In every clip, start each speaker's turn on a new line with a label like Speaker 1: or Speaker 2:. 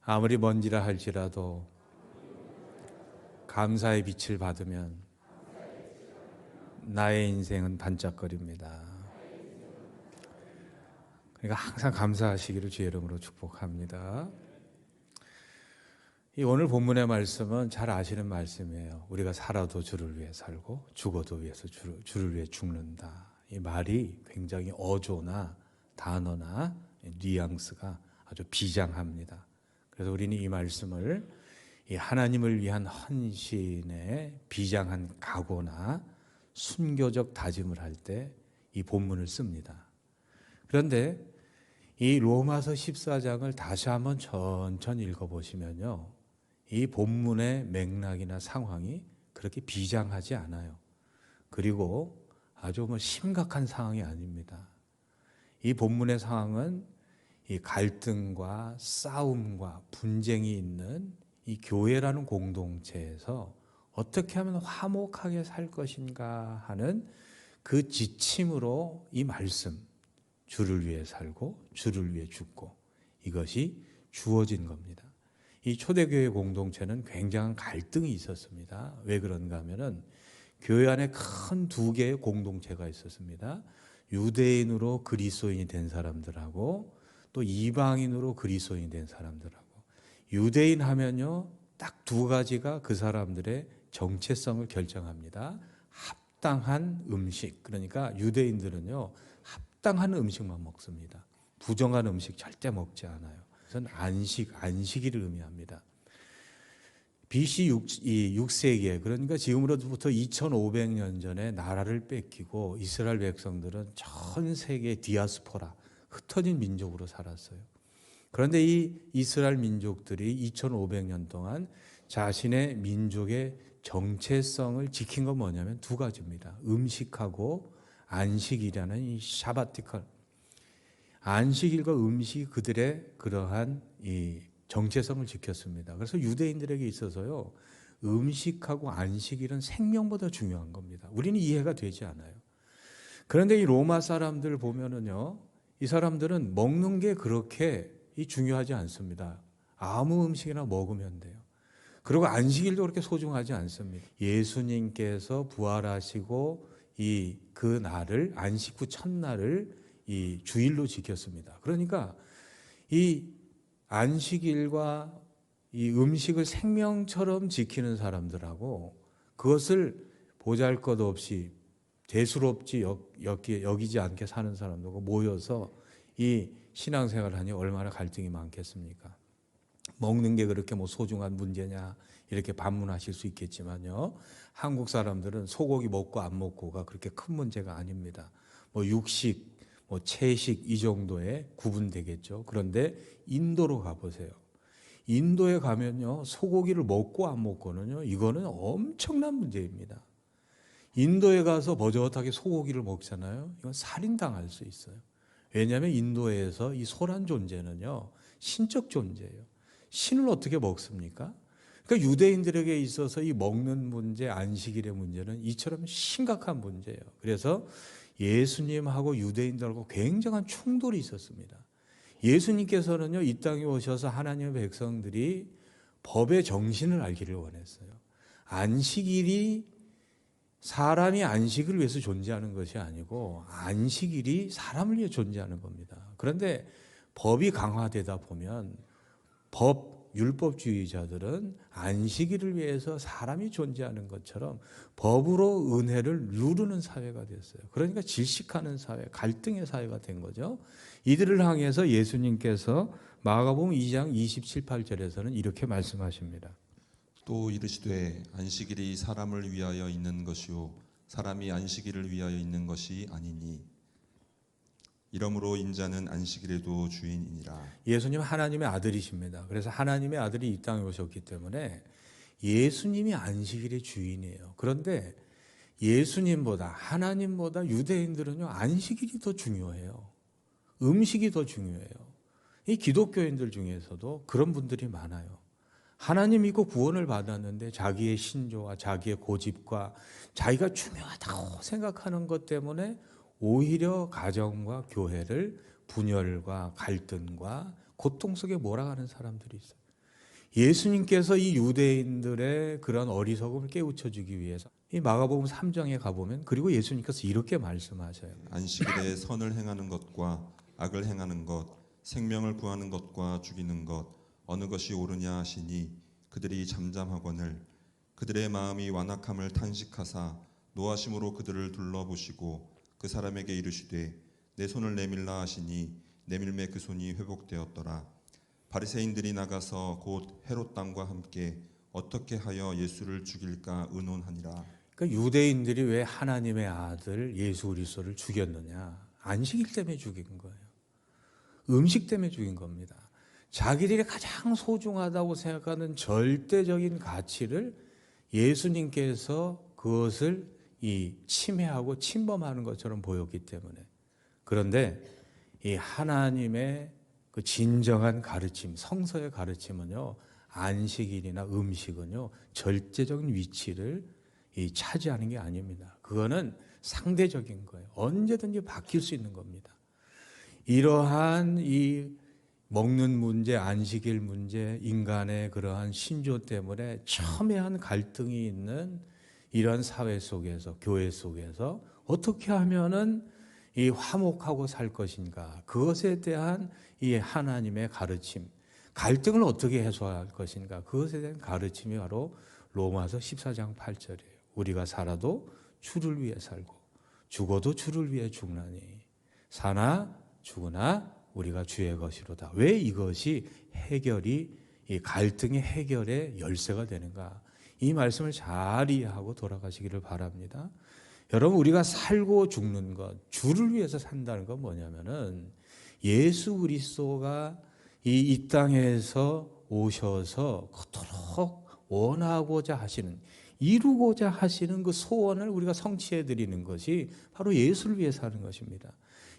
Speaker 1: 아무리 먼지라 할지라도 감사의 빛을 받으면 나의 인생은 반짝거립니다. 그러니까 항상 감사하시기를 주의 이름으로 축복합니다. 이 오늘 본문의 말씀은 잘 아시는 말씀이에요. 우리가 살아도 주를 위해 살고 죽어도 위해서 주를 위해 죽는다. 이 말이 굉장히 어조나 단어나 뉘앙스가 아주 비장합니다. 그래서 우리는 이 말씀을 이 하나님을 위한 헌신의 비장한 각오나 순교적 다짐을 할 때 이 본문을 씁니다. 그런데 이 로마서 14장을 다시 한번 천천히 읽어보시면요, 이 본문의 맥락이나 상황이 그렇게 비장하지 않아요. 그리고 아주 심각한 상황이 아닙니다. 이 본문의 상황은 이 갈등과 싸움과 분쟁이 있는 이 교회라는 공동체에서 어떻게 하면 화목하게 살 것인가 하는 그 지침으로 이 말씀, 주를 위해 살고 주를 위해 죽고, 이것이 주어진 겁니다. 이 초대교회 공동체는 굉장한 갈등이 있었습니다. 왜 그런가 하면은 교회 안에 큰 두 개의 공동체가 있었습니다. 유대인으로 그리스도인이 된 사람들하고 또 이방인으로 그리스도인이 된 사람들하고. 유대인 하면요, 딱 두 가지가 그 사람들의 정체성을 결정합니다. 합당한 음식, 그러니까 유대인들은요 합당한 음식만 먹습니다. 부정한 음식 절대 먹지 않아요. 그것은 안식일을 의미합니다. BC 6세기에, 그러니까 지금으로부터 2500년 전에 나라를 뺏기고 이스라엘 백성들은 전 세계 디아스포라, 흩어진 민족으로 살았어요. 그런데 이 이스라엘 민족들이 2500년 동안 자신의 민족의 정체성을 지킨 건 뭐냐면 두 가지입니다. 음식하고 안식이라는 이 샤바티컬, 안식일과 음식이 그들의 그러한 이 정체성을 지켰습니다. 그래서 유대인들에게 있어서요, 음식하고 안식일은 생명보다 중요한 겁니다. 우리는 이해가 되지 않아요. 그런데 이 로마 사람들 보면은요, 이 사람들은 먹는 게 그렇게 중요하지 않습니다. 아무 음식이나 먹으면 돼요. 그리고 안식일도 그렇게 소중하지 않습니다. 예수님께서 부활하시고 그 날을, 안식 후 첫날을 이 주일로 지켰습니다. 그러니까 이 안식일과 이 음식을 생명처럼 지키는 사람들하고 그것을 보잘것없이 대수롭지 여기지 않게 사는 사람들과 모여서 이 신앙생활을 하니 얼마나 갈등이 많겠습니까? 먹는 게 그렇게 소중한 문제냐 이렇게 반문하실 수 있겠지만요, 한국 사람들은 소고기 먹고 안 먹고가 그렇게 큰 문제가 아닙니다. 육식, 채식 이 정도에 구분되겠죠. 그런데 인도로 가보세요. 인도에 가면요, 소고기를 먹고 안 먹고는요, 이거는 엄청난 문제입니다. 인도에 가서 버젓하게 소고기를 먹잖아요. 이건 살인당할 수 있어요. 왜냐하면 인도에서 이 소란 존재는요, 신적 존재예요. 신을 어떻게 먹습니까? 그러니까 유대인들에게 있어서 이 먹는 문제, 안식일의 문제는 이처럼 심각한 문제예요. 그래서 예수님하고 유대인들하고 굉장한 충돌이 있었습니다. 예수님께서는요, 이 땅에 오셔서 하나님의 백성들이 법의 정신을 알기를 원했어요. 안식일이 사람이 안식을 위해서 존재하는 것이 아니고 안식일이 사람을 위해 존재하는 겁니다. 그런데 법이 강화되다 보면 율법주의자들은 안식일을 위해서 사람이 존재하는 것처럼 법으로 은혜를 누르는 사회가 됐어요. 그러니까 질식하는 사회, 갈등의 사회가 된 거죠. 이들을 향해서 예수님께서 마가복음 2장 27, 8절에서는 이렇게 말씀하십니다.
Speaker 2: 또 이르시되 안식일이 사람을 위하여 있는 것이요 사람이 안식일을 위하여 있는 것이 아니니 이러므로 인자는 안식일에도 주인이니라.
Speaker 1: 예수님 하나님의 아들이십니다. 그래서 하나님의 아들이 이 땅에 오셨기 때문에 예수님이 안식일의 주인이에요. 그런데 예수님보다, 하나님보다 유대인들은요, 안식일이 더 중요해요. 음식이 더 중요해요. 이 기독교인들 중에서도 그런 분들이 많아요. 하나님 믿고 구원을 받았는데 자기의 신조와 자기의 고집과 자기가 중요하다고 생각하는 것 때문에 오히려 가정과 교회를 분열과 갈등과 고통 속에 몰아가는 사람들이 있어요. 예수님께서 이 유대인들의 그런 어리석음을 깨우쳐주기 위해서 이 마가복음 3장에 가보면 그리고 예수님께서 이렇게 말씀하셔요.
Speaker 2: 안식일에 선을 행하는 것과 악을 행하는 것, 생명을 구하는 것과 죽이는 것 어느 것이 옳으냐 하시니 그들이 잠잠하거늘 그들의 마음이 완악함을 탄식하사 노하심으로 그들을 둘러보시고 그 사람에게 이르시되 내 손을 내밀라 하시니 내밀매 그 손이 회복되었더라. 바리새인들이 나가서 곧 헤롯 당과 함께 어떻게 하여 예수를 죽일까 의논하니라.
Speaker 1: 그러니까 유대인들이 왜 하나님의 아들 예수 그리스도를 죽였느냐? 안식일 때문에 죽인 거예요. 음식 때문에 죽인 겁니다. 자기들이 가장 소중하다고 생각하는 절대적인 가치를 예수님께서 그것을 침해하고 침범하는 것처럼 보였기 때문에. 그런데 이 하나님의 그 진정한 가르침, 성서의 가르침은요, 안식일이나 음식은요, 절대적인 위치를 차지하는 게 아닙니다. 그거는 상대적인 거예요. 언제든지 바뀔 수 있는 겁니다. 이러한 이 먹는 문제, 안식일 문제, 인간의 그러한 신조 때문에 첨예한 갈등이 있는 이런 사회 속에서, 교회 속에서 어떻게 하면은 이 화목하고 살 것인가, 그것에 대한 이 하나님의 가르침, 갈등을 어떻게 해소할 것인가, 그것에 대한 가르침이 바로 로마서 14장 8절이에요. 우리가 살아도 주를 위해 살고 죽어도 주를 위해 죽나니 사나 죽으나 우리가 주의 것이로다. 왜 이것이 이 갈등의 해결의 열쇠가 되는가? 이 말씀을 잘 이해하고 돌아가시기를 바랍니다. 여러분, 우리가 살고 죽는 것, 주를 위해서 산다는 건 뭐냐면은 예수 그리스도가 이 땅에서 오셔서 그토록 원하고자 하시는, 이루고자 하시는 그 소원을 우리가 성취해 드리는 것이 바로 예수를 위해 사는 것입니다.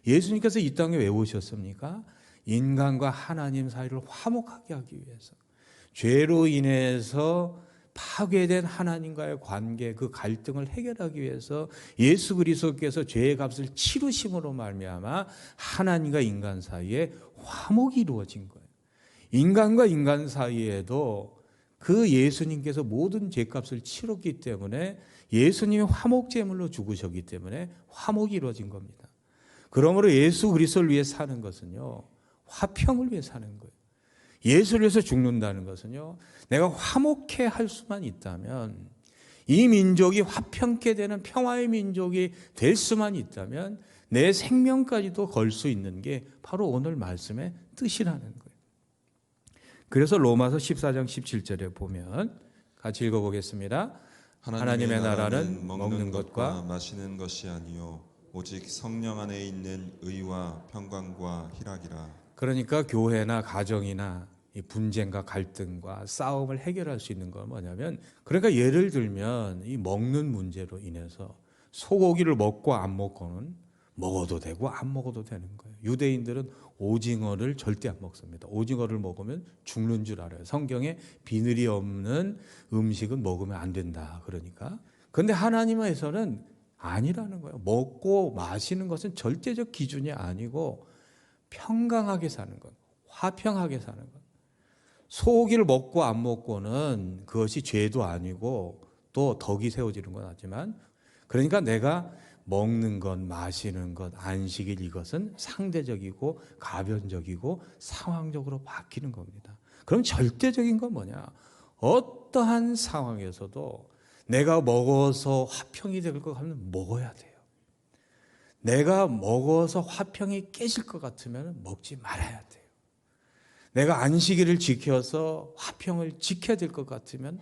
Speaker 1: 예수님께서 이 땅에 왜 오셨습니까? 인간과 하나님 사이를 화목하게 하기 위해서. 죄로 인해서 파괴된 하나님과의 관계, 그 갈등을 해결하기 위해서 예수 그리스도께서 죄의 값을 치르심으로 말미암아 하나님과 인간 사이에 화목이 이루어진 거예요. 인간과 인간 사이에도 그 예수님께서 모든 죄값을 치렀기 때문에 예수님이 화목제물로 죽으셨기 때문에 화목이 이루어진 겁니다. 그러므로 예수 그리스도를 위해 사는 것은요, 화평을 위해 사는 거예요. 예수를 위해서 죽는다는 것은요, 내가 화목해 할 수만 있다면, 이 민족이 화평케 되는 평화의 민족이 될 수만 있다면 내 생명까지도 걸 수 있는 게 바로 오늘 말씀의 뜻이라는 거예요. 그래서 로마서 14장 17절에 보면 같이 읽어보겠습니다. 하나님의 나라는 먹는 것과
Speaker 2: 마시는 것이 아니요 오직 성령 안에 있는 의와 평강과 희락이라. 그러니까
Speaker 1: 교회나 가정이나 이 분쟁과 갈등과 싸움을 해결할 수 있는 건 뭐냐면, 그러니까 예를 들면 이 먹는 문제로 인해서 소고기를 먹고 안 먹고는 먹어도 되고 안 먹어도 되는 거예요. 유대인들은 오징어를 절대 안 먹습니다. 오징어를 먹으면 죽는 줄 알아요. 성경에 비늘이 없는 음식은 먹으면 안 된다. 그러니까. 그런데 하나님에서는 아니라는 거예요. 먹고 마시는 것은 절대적 기준이 아니고 평강하게 사는 것, 화평하게 사는 것. 소고기를 먹고 안 먹고는 그것이 죄도 아니고 또 덕이 세워지는 건 아니지만, 그러니까 내가 먹는 것, 마시는 것, 안식일, 이것은 상대적이고 가변적이고 상황적으로 바뀌는 겁니다. 그럼 절대적인 건 뭐냐? 어떠한 상황에서도 내가 먹어서 화평이 될 것 같으면 먹어야 돼요. 내가 먹어서 화평이 깨질 것 같으면 먹지 말아야 돼요. 내가 안식일을 지켜서 화평을 지켜야 될 것 같으면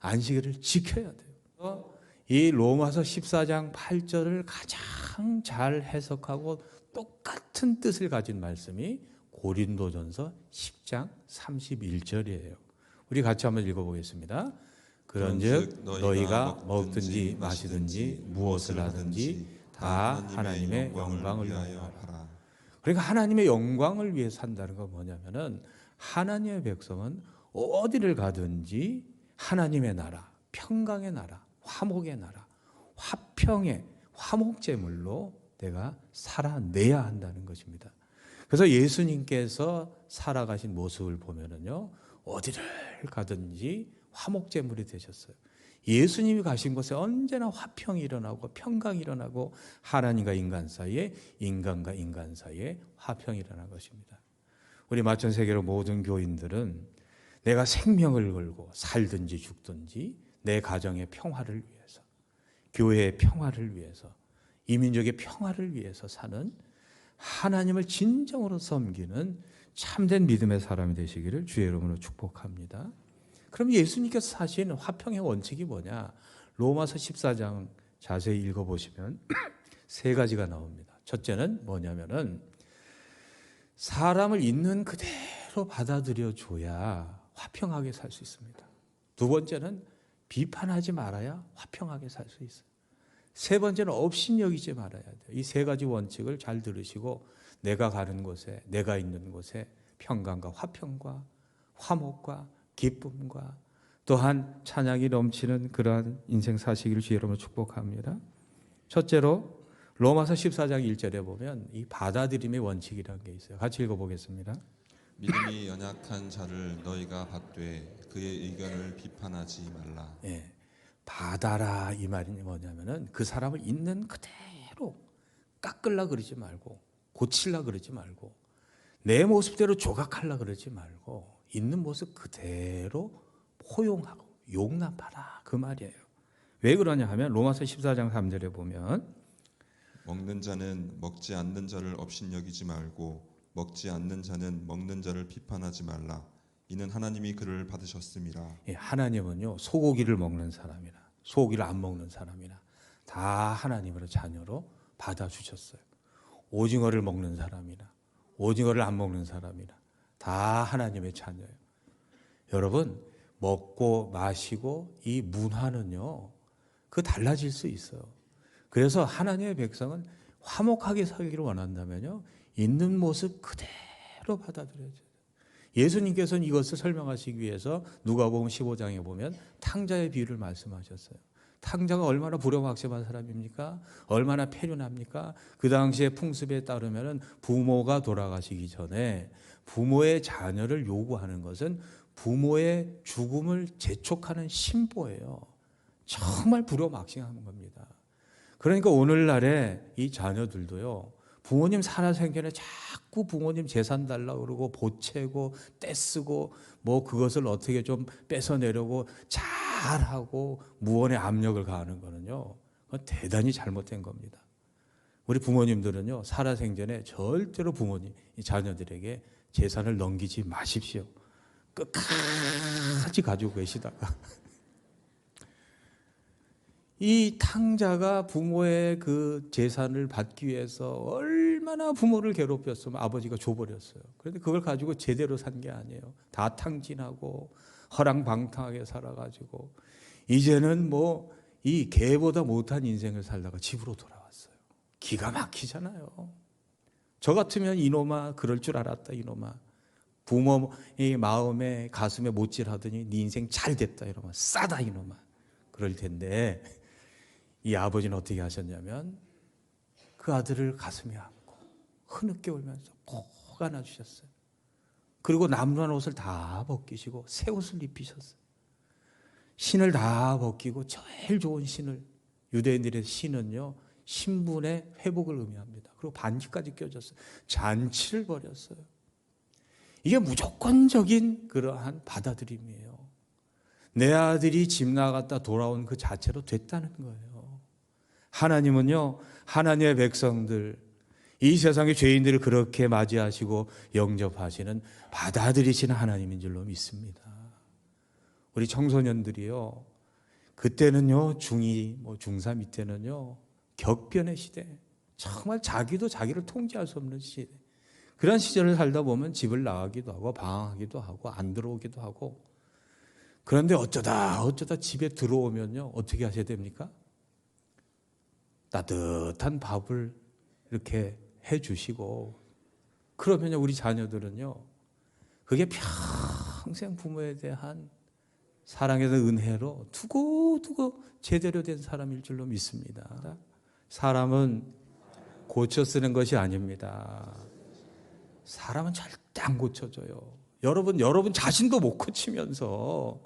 Speaker 1: 안식일을 지켜야 돼요. 이 로마서 14장 8절을 가장 잘 해석하고 똑같은 뜻을 가진 말씀이 고린도전서 10장 31절이에요. 우리 같이 한번 읽어보겠습니다. 그런즉 너희가 먹든지 마시든지 무엇을 하든지 다 하나님의 영광을 위하여 하라. 그러니까 하나님의 영광을 위해 산다는 건 뭐냐면은, 하나님의 백성은 어디를 가든지 하나님의 나라, 평강의 나라, 화목의 나라, 화평의 화목제물로 내가 살아내야 한다는 것입니다. 그래서 예수님께서 살아가신 모습을 보면은요, 어디를 가든지 화목제물이 되셨어요. 예수님이 가신 곳에 언제나 화평이 일어나고 평강이 일어나고 하나님과 인간 사이에, 인간과 인간 사이에 화평이 일어난 것입니다. 우리 마천세계로 모든 교인들은 내가 생명을 걸고 살든지 죽든지 내 가정의 평화를 위해서, 교회의 평화를 위해서, 이민족의 평화를 위해서 사는 하나님을 진정으로 섬기는 참된 믿음의 사람이 되시기를 주의 이름으로 축복합니다. 그럼 예수님께서 사신 화평의 원칙이 뭐냐? 로마서 14장 자세히 읽어보시면 세 가지가 나옵니다. 첫째는 뭐냐면은 사람을 있는 그대로 받아들여줘야 화평하게 살 수 있습니다. 두 번째는 비판하지 말아야 화평하게 살 수 있어요. 세 번째는 업신여기지 말아야 돼요. 이 세 가지 원칙을 잘 들으시고 내가 가는 곳에, 내가 있는 곳에 평강과 화평과 화목과 기쁨과 또한 찬양이 넘치는 그러한 인생 사시기를 주의 이름으로 축복합니다. 첫째로 로마서 14장 1절에 보면 이 받아들임의 원칙이라는 게 있어요. 같이 읽어보겠습니다.
Speaker 2: 믿음이 연약한 자를 너희가 받되 그의 의견을 비판하지 말라.
Speaker 1: 예, 받아라 이 말이 뭐냐면은 그 사람을 있는 그대로 깎으려 그러지 말고 고치려 그러지 말고 내 모습대로 조각하려 그러지 말고 있는 모습 그대로 포용하고 용납하라 그 말이에요. 왜 그러냐 하면 로마서 14장 3절에 보면
Speaker 2: 먹는 자는 먹지 않는 자를 업신여기지 말고 먹지 않는 자는 먹는 자를 비판하지 말라. 이는 하나님이 그를 받으셨음이라.
Speaker 1: 예, 하나님은요 소고기를 먹는 사람이나 소고기를 안 먹는 사람이나 다 하나님으로 자녀로 받아주셨어요. 오징어를 먹는 사람이나 오징어를 안 먹는 사람이나 다 하나님의 자녀예요. 여러분 먹고 마시고 이 문화는요 그 달라질 수 있어요. 그래서 하나님의 백성은 화목하게 살기를 원한다면요 있는 모습 그대로 받아들여야 돼요. 예수님께서는 이것을 설명하시기 위해서 누가복음 15장에 보면 탕자의 비유를 말씀하셨어요. 탕자가 얼마나 불효막심한 사람입니까? 얼마나 폐륜합니까? 그 당시의 풍습에 따르면 부모가 돌아가시기 전에 부모의 자녀를 요구하는 것은 부모의 죽음을 재촉하는 신보예요. 정말 불효막심한 겁니다. 그러니까 오늘날에 이 자녀들도요. 부모님 살아생전에 자꾸 부모님 재산 달라고 그러고 보채고 떼쓰고 뭐 그것을 어떻게 좀 뺏어내려고 잘하고 무언의 압력을 가하는 거는요. 그건 대단히 잘못된 겁니다. 우리 부모님들은요. 살아생전에 절대로 부모님, 이 자녀들에게 재산을 넘기지 마십시오. 끝까지 가지고 계시다가 이 탕자가 부모의 그 재산을 받기 위해서 얼마나 부모를 괴롭혔으면 아버지가 줘버렸어요. 그런데 그걸 가지고 제대로 산 게 아니에요. 다 탕진하고 허랑방탕하게 살아가지고 이제는 뭐 이 개보다 못한 인생을 살다가 집으로 돌아왔어요. 기가 막히잖아요. 저 같으면 이놈아 그럴 줄 알았다 이놈아. 부모의 마음에 가슴에 못질하더니 네 인생 잘 됐다 이놈아. 싸다 이놈아. 그럴 텐데 이 아버지는 어떻게 하셨냐면 그 아들을 가슴에 안고 흐느껴 울면서 꼭 안아주셨어요. 그리고 남루한 옷을 다 벗기시고 새 옷을 입히셨어요. 신을 다 벗기고 제일 좋은 신을, 유대인들의 신은요 신분의 회복을 의미합니다. 그리고 반지까지 껴줬어요. 잔치를 벌였어요. 이게 무조건적인 그러한 받아들임이에요. 내 아들이 집 나갔다 돌아온 그 자체로 됐다는 거예요. 하나님은요 하나님의 백성들, 이 세상의 죄인들을 그렇게 맞이하시고 영접하시는 받아들이시는 하나님인 줄로 믿습니다. 우리 청소년들이요 그때는요 중2, 뭐 중3 이때는요 격변의 시대, 정말 자기도 자기를 통제할 수 없는 시대, 그런 시절을 살다 보면 집을 나가기도 하고 방황하기도 하고 안 들어오기도 하고, 그런데 어쩌다 집에 들어오면요 어떻게 하셔야 됩니까? 따뜻한 밥을 이렇게 해주시고, 그러면요 우리 자녀들은요 그게 평생 부모에 대한 사랑에 대한 은혜로 두고두고 제대로 된 사람일 줄로 믿습니다. 사람은 고쳐 쓰는 것이 아닙니다. 사람은 절대 안 고쳐져요. 여러분 자신도 못 고치면서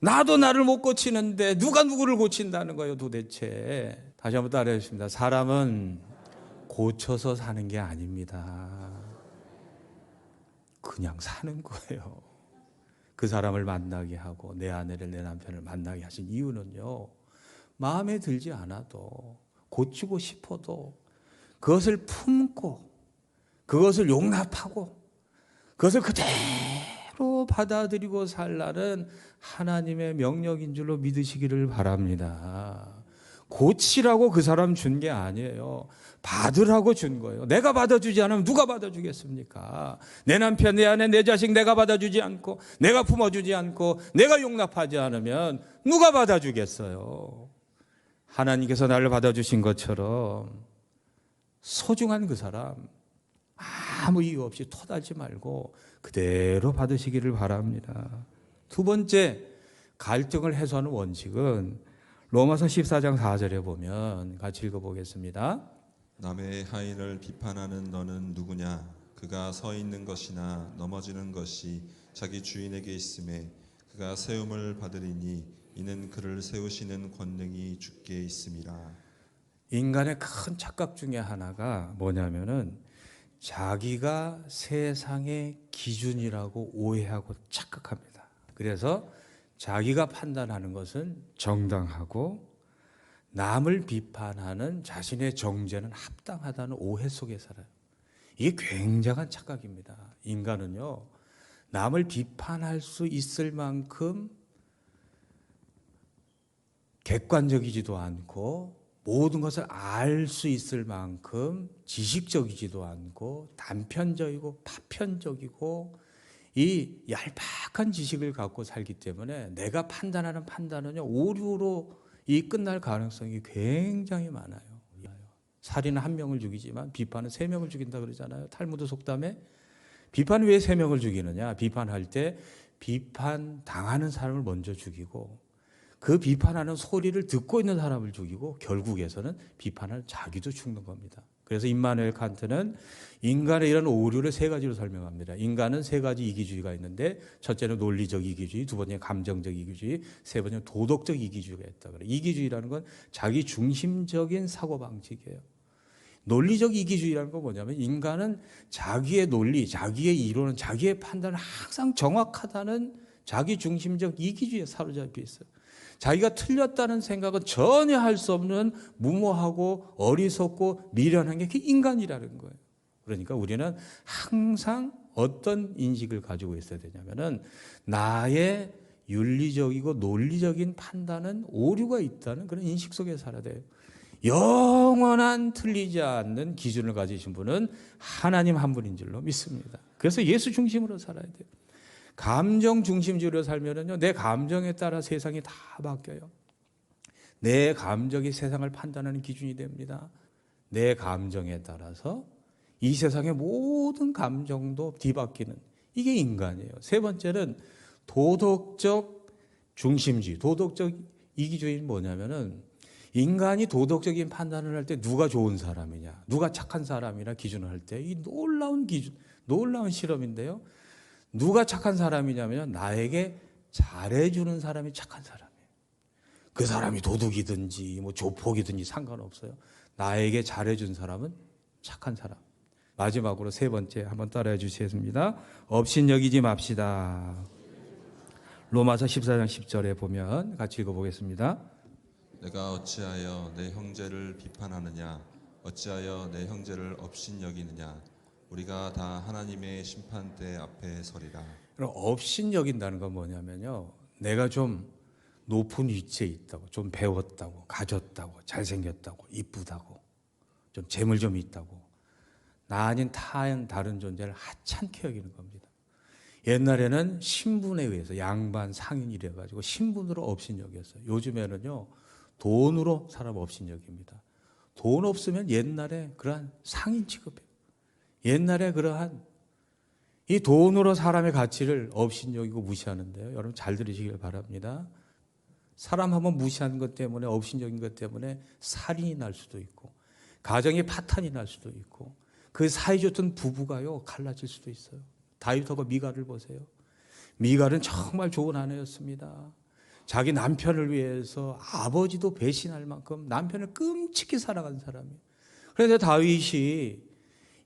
Speaker 1: 나도 나를 못 고치는데 누가 누구를 고친다는 거예요 도대체. 다시 한번 따라해 주십니다. 사람은 고쳐서 사는 게 아닙니다. 그냥 사는 거예요. 그 사람을 만나게 하고 내 아내를 내 남편을 만나게 하신 이유는요, 마음에 들지 않아도 고치고 싶어도 그것을 품고 그것을 용납하고 그것을 그대로 받아들이고 살라는 하나님의 명령인 줄로 믿으시기를 바랍니다. 고치라고 그 사람 준 게 아니에요. 받으라고 준 거예요. 내가 받아주지 않으면 누가 받아주겠습니까? 내 남편, 내 아내, 내 자식 내가 받아주지 않고 내가 품어주지 않고 내가 용납하지 않으면 누가 받아주겠어요? 하나님께서 나를 받아주신 것처럼 소중한 그 사람 아무 이유 없이 토달지 말고 그대로 받으시기를 바랍니다. 두 번째, 갈등을 해소하는 원칙은 로마서 14장 4절에 보면 같이 읽어보겠습니다.
Speaker 2: 남의 하인을 비판하는 너는 누구냐? 그가 서 있는 것이나 넘어지는 것이 자기 주인에게 있음에 그가 세움을 받으리니 이는 그를 세우시는 권능이 주께 있음이라.
Speaker 1: 인간의 큰 착각 중에 하나가 뭐냐면은 자기가 세상의 기준이라고 오해하고 착각합니다. 그래서 자기가 판단하는 것은 정당하고 남을 비판하는 자신의 정죄는 합당하다는 오해 속에 살아요. 이게 굉장한 착각입니다. 인간은요, 남을 비판할 수 있을 만큼 객관적이지도 않고 모든 것을 알 수 있을 만큼 지식적이지도 않고 단편적이고 파편적이고 이 얄팍한 지식을 갖고 살기 때문에 내가 판단하는 판단은요, 오류로 이 끝날 가능성이 굉장히 많아요. 살인은 1명을 죽이지만 비판은 3명을 죽인다 그러잖아요. 탈무드 속담에. 비판은 왜 3명을 죽이느냐? 비판할 때 비판 당하는 사람을 먼저 죽이고 그 비판하는 소리를 듣고 있는 사람을 죽이고 결국에서는 비판할 자기도 죽는 겁니다. 그래서 임마누엘 칸트는 인간의 이런 오류를 3가지로 설명합니다. 인간은 3가지 이기주의가 있는데 첫째는 논리적 이기주의, 두 번째는 감정적 이기주의, 세 번째는 도덕적 이기주의가 있다 그래요. 이기주의라는 건 자기 중심적인 사고방식이에요. 논리적 이기주의라는 건 뭐냐면 인간은 자기의 논리, 자기의 이론은 자기의 판단은 항상 정확하다는 자기 중심적 이기주의에 사로잡혀 있어요. 자기가 틀렸다는 생각은 전혀 할 수 없는 무모하고 어리석고 미련한 게 인간이라는 거예요. 그러니까 우리는 항상 어떤 인식을 가지고 있어야 되냐면은 나의 윤리적이고 논리적인 판단은 오류가 있다는 그런 인식 속에 살아야 돼요. 영원한 틀리지 않는 기준을 가지신 분은 하나님 한 분인 줄로 믿습니다. 그래서 예수 중심으로 살아야 돼요. 감정 중심주의로 살면은요, 내 감정에 따라 세상이 다 바뀌어요. 내 감정이 세상을 판단하는 기준이 됩니다. 내 감정에 따라서 이 세상의 모든 감정도 뒤바뀌는 이게 인간이에요. 세 번째는 도덕적 중심주의, 도덕적 이기주의는 뭐냐면은 인간이 도덕적인 판단을 할 때 누가 좋은 사람이냐, 누가 착한 사람이라 기준을 할 때 이 놀라운 기준, 놀라운 실험인데요. 누가 착한 사람이냐면 나에게 잘해주는 사람이 착한 사람이에요. 그 사람이 도둑이든지 뭐 조폭이든지 상관없어요. 나에게 잘해준 사람은 착한 사람. 마지막으로 세 번째 한번 따라해 주시겠습니다. 업신여기지 맙시다. 로마서 14장 10절에 보면 같이 읽어보겠습니다.
Speaker 2: 내가 어찌하여 내 형제를 비판하느냐? 어찌하여 내 형제를 업신여기느냐? 우리가 다 하나님의 심판대 앞에 서리라.
Speaker 1: 그럼 업신여긴다는 건 뭐냐면요, 내가 좀 높은 위치에 있다고, 좀 배웠다고, 가졌다고, 잘생겼다고, 이쁘다고, 좀 재물 좀 있다고 나 아닌 다른 존재를 하찮게 여기는 겁니다. 옛날에는 신분에 의해서 양반 상인 이래가지고 신분으로 업신여겼어요. 요즘에는요, 돈으로 사람 업신여깁니다. 돈 없으면 옛날에 그러한 상인 취급해요. 옛날에 그러한 이 돈으로 사람의 가치를 업신여기고 무시하는데요. 여러분 잘 들으시길 바랍니다. 사람 한번 무시하는 것 때문에, 업신여긴 것 때문에 살인이 날 수도 있고 가정의 파탄이 날 수도 있고 그 사이좋던 부부가요 갈라질 수도 있어요. 다윗하고 미갈을 보세요. 미갈은 정말 좋은 아내였습니다. 자기 남편을 위해서 아버지도 배신할 만큼 남편을 끔찍히 사랑한 사람이에요. 그런데 다윗이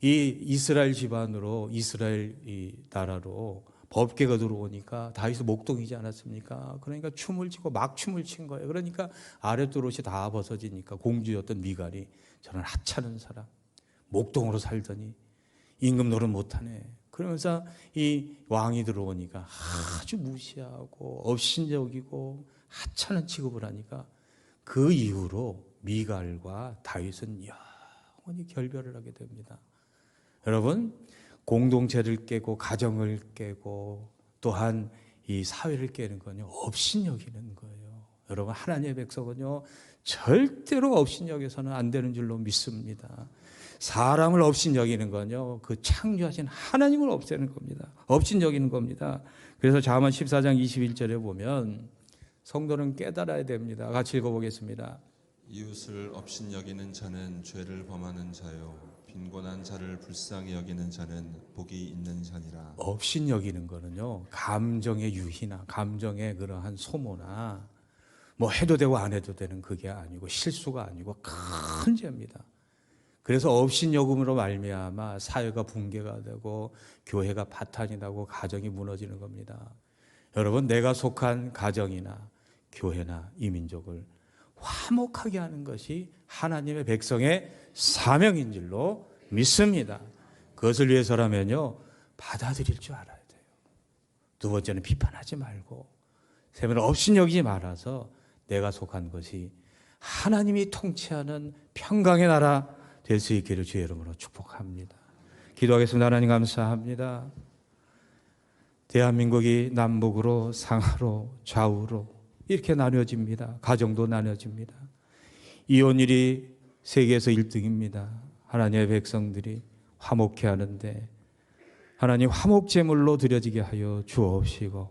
Speaker 1: 이 이스라엘 집안으로, 이스라엘 이 나라로 법궤가 들어오니까 다윗은 목동이지 않았습니까? 그러니까 춤을 추고 막 춤을 춘 거예요. 그러니까 아랫도롯이 다 벗어지니까 공주였던 미갈이 저는 하찮은 사람, 목동으로 살더니 임금 노릇 못하네. 그러면서 이 왕이 들어오니까 아주 무시하고 업신여기고 하찮은 취급을 하니까 그 이후로 미갈과 다윗은 영원히 결별을 하게 됩니다. 여러분, 공동체를 깨고 가정을 깨고 또한 이 사회를 깨는 건요, 업신여기는 거예요. 여러분, 하나님의 백성은요 절대로 업신여겨서는 안 되는 줄로 믿습니다. 사람을 업신여기는 건요, 그 창조하신 하나님을 없애는 겁니다. 업신여기는 겁니다. 그래서 잠언 14장 21절에 보면 성도는 깨달아야 됩니다. 같이 읽어보겠습니다.
Speaker 2: 이웃을 업신여기는 자는 죄를 범하는 자요, 빈곤한 자를 불쌍히 여기는 자는 복이 있는 자니라.
Speaker 1: 업신여기는 거는요, 감정의 유희나 감정의 그러한 소모나 뭐 해도 되고 안 해도 되는 그게 아니고 실수가 아니고 큰 죄입니다. 그래서 업신여김으로 말미암아 사회가 붕괴가 되고 교회가 파탄이 나고 가정이 무너지는 겁니다. 여러분, 내가 속한 가정이나 교회나 이 민족을 화목하게 하는 것이 하나님의 백성의 사명인 줄로 믿습니다. 그것을 위해서라면요, 받아들일 줄 알아야 돼요. 두 번째는 비판하지 말고, 세 번째는 업신여기지 말아서 내가 속한 것이 하나님이 통치하는 평강의 나라 될 수 있기를 주의 이름으로 축복합니다. 기도하겠습니다. 하나님 감사합니다. 대한민국이 남북으로 상하로 좌우로 이렇게 나뉘어집니다. 가정도 나뉘어집니다. 이혼율이 세계에서 1등입니다. 하나님의 백성들이 화목해 하는데 하나님, 화목제물로 드려지게 하여 주옵시고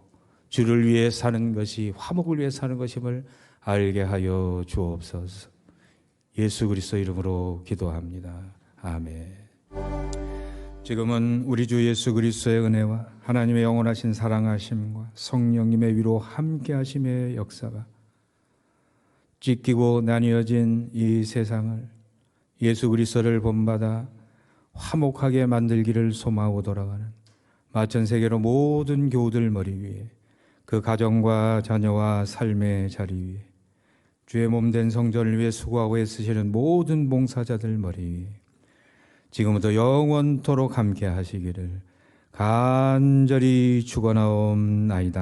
Speaker 1: 주를 위해 사는 것이 화목을 위해 사는 것임을 알게 하여 주옵소서. 예수 그리스도 이름으로 기도합니다. 아멘. 지금은 우리 주 예수 그리스도의 은혜와 하나님의 영원하신 사랑하심과 성령님의 위로 함께하심의 역사가 찢기고 나뉘어진 이 세상을 예수 그리스도를 본받아 화목하게 만들기를 소망하고 돌아가는 마천 세계로 모든 교우들 머리 위에, 그 가정과 자녀와 삶의 자리 위에, 주의 몸된 성전을 위해 수고하고 애쓰시는 모든 봉사자들 머리 위에 지금부터 영원토록 함께 하시기를 간절히 축원하옵나이다.